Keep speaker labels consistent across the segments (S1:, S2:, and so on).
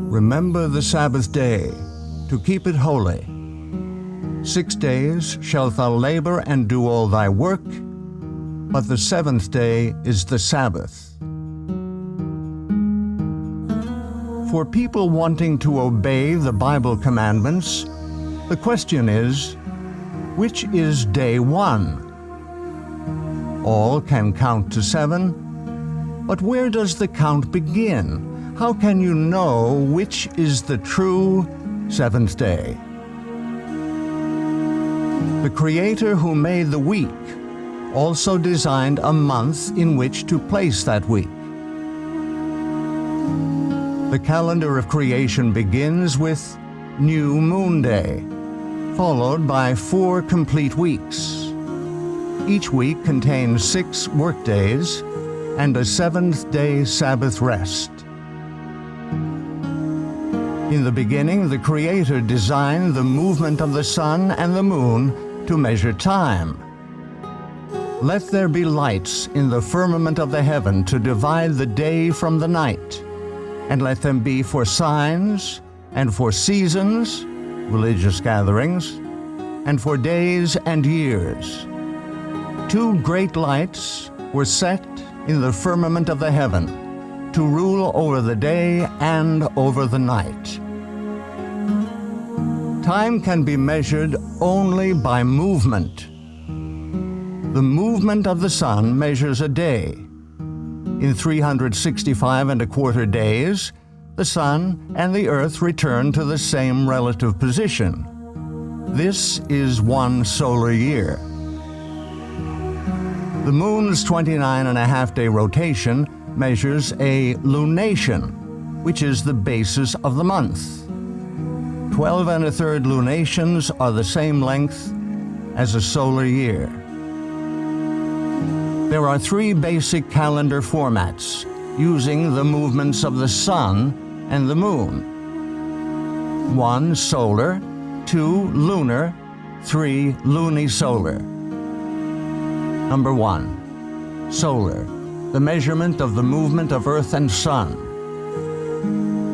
S1: Remember the Sabbath day, to keep it holy. 6 days shalt thou labor and do all thy work, but the seventh day is the Sabbath. For people wanting to obey the Bible commandments, the question is, which is day one? All can count to 7, but where does the count begin? How can you know which is the true seventh day? The Creator who made the week also designed a month in which to place that week. The calendar of creation begins with New Moon Day, followed by 4 complete weeks. Each week contains 6 work days and a 7th-day Sabbath rest. In the beginning, the Creator designed the movement of the sun and the moon to measure time. Let there be lights in the firmament of the heaven to divide the day from the night, and let them be for signs, and for seasons, religious gatherings, and for days and years. 2 great lights were set in the firmament of the heaven to rule over the day and over the night. Time can be measured only by movement. The movement of the sun measures a day. In 365 1/4 days, the sun and the earth return to the same relative position. This is 1 solar year. The moon's 29.5-day rotation measures a lunation, which is the basis of the month. 12 1/3 lunations are the same length as a solar year. There are 3 basic calendar formats using the movements of the sun and the moon. 1 solar, 2 lunar, 3 lunisolar. Number 1. Solar, the measurement of the movement of Earth and Sun.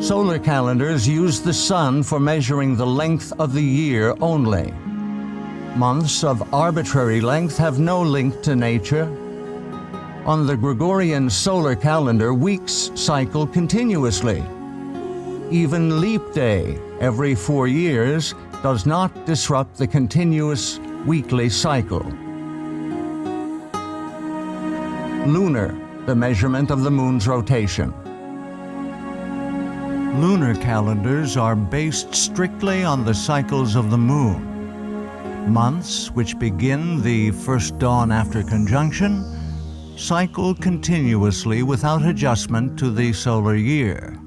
S1: Solar calendars use the sun for measuring the length of the year only. Months of arbitrary length have no link to nature. On the Gregorian solar calendar, weeks cycle continuously. Even leap day, every 4 years, does not disrupt the continuous weekly cycle. Lunar, the measurement of the moon's rotation. Lunar calendars are based strictly on the cycles of the moon. Months, which begin the first dawn after conjunction, cycle continuously without adjustment to the solar year.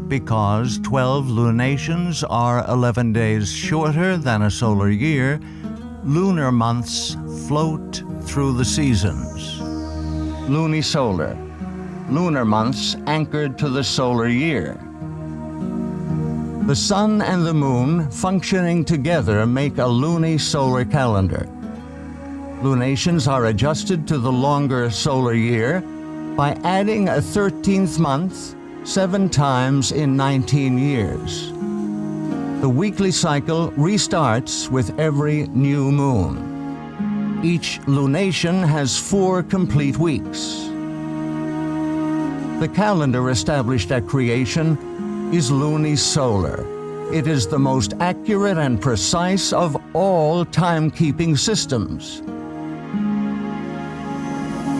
S1: Because 12 lunations are 11 days shorter than a solar year, lunar months float through the seasons. Lunisolar, lunar months anchored to the solar year. The sun and the moon functioning together make a lunisolar calendar. Lunations are adjusted to the longer solar year by adding a 13th month 7 times in 19 years. The weekly cycle restarts with every new moon. Each lunation has 4 complete weeks. The calendar established at creation is lunisolar. It is the most accurate and precise of all timekeeping systems.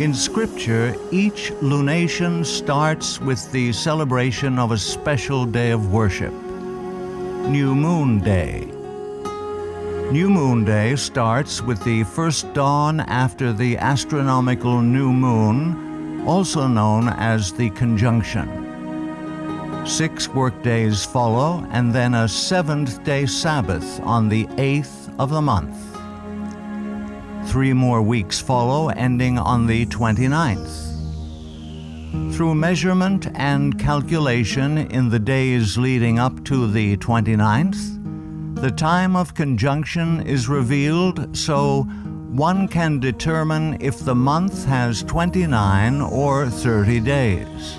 S1: In Scripture, each lunation starts with the celebration of a special day of worship, New Moon Day. New Moon Day starts with the first dawn after the astronomical new moon, also known as the conjunction. 6 work days follow, and then a 7th-day Sabbath on the 8th of the month. 3 more weeks follow, ending on the 29th. Through measurement and calculation in the days leading up to the 29th, the time of conjunction is revealed so one can determine if the month has 29 or 30 days.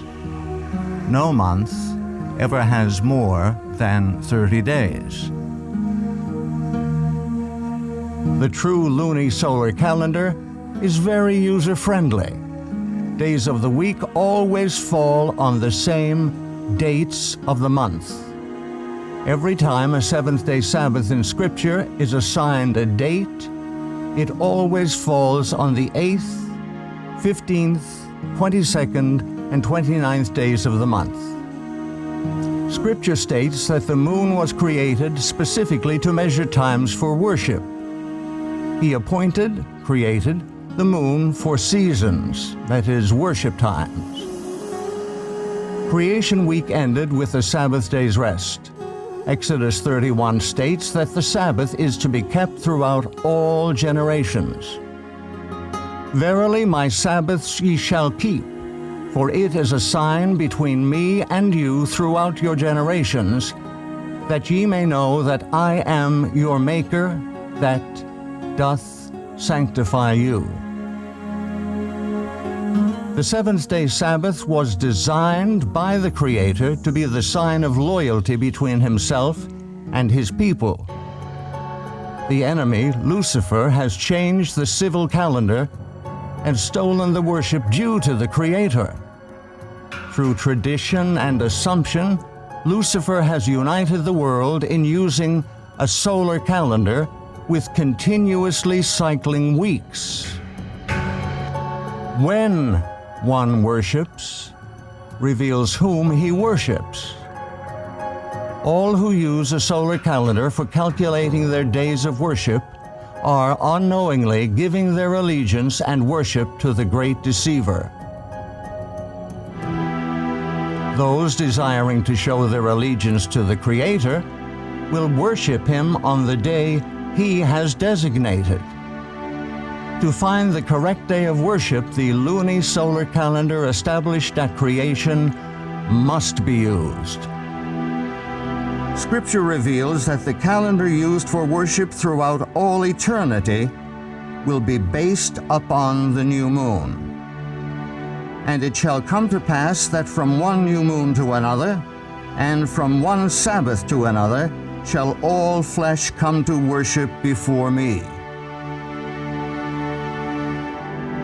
S1: No month ever has more than 30 days. The true lunisolar calendar is very user-friendly. Days of the week always fall on the same dates of the month. Every time a seventh-day Sabbath in Scripture is assigned a date, it always falls on the 8th, 15th, 22nd, and 29th days of the month. Scripture states that the moon was created specifically to measure times for worship. He created the moon for seasons, that is, worship times. Creation week ended with the Sabbath day's rest. Exodus 31 states that the Sabbath is to be kept throughout all generations. Verily my Sabbaths ye shall keep, for it is a sign between me and you throughout your generations, that ye may know that I am your Maker, that doth sanctify you. The seventh-day Sabbath was designed by the Creator to be the sign of loyalty between Himself and His people. The enemy, Lucifer, has changed the civil calendar and stolen the worship due to the Creator. Through tradition and assumption, Lucifer has united the world in using a solar calendar with continuously cycling weeks. When one worships, reveals whom he worships. All who use a solar calendar for calculating their days of worship are unknowingly giving their allegiance and worship to the great deceiver. Those desiring to show their allegiance to the Creator will worship Him on the day He has designated. To find the correct day of worship, the lunisolar calendar established at creation must be used. Scripture reveals that the calendar used for worship throughout all eternity will be based upon the new moon. And it shall come to pass that from one new moon to another, and from one Sabbath to another, shall all flesh come to worship before me.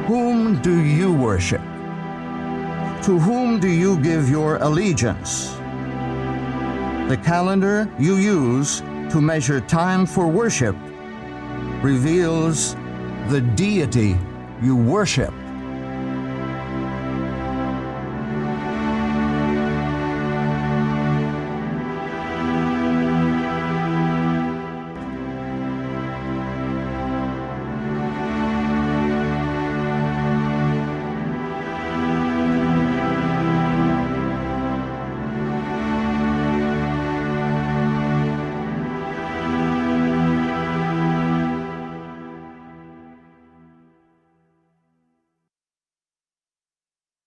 S1: Whom do you worship? To whom do you give your allegiance? The calendar you use to measure time for worship reveals the deity you worship.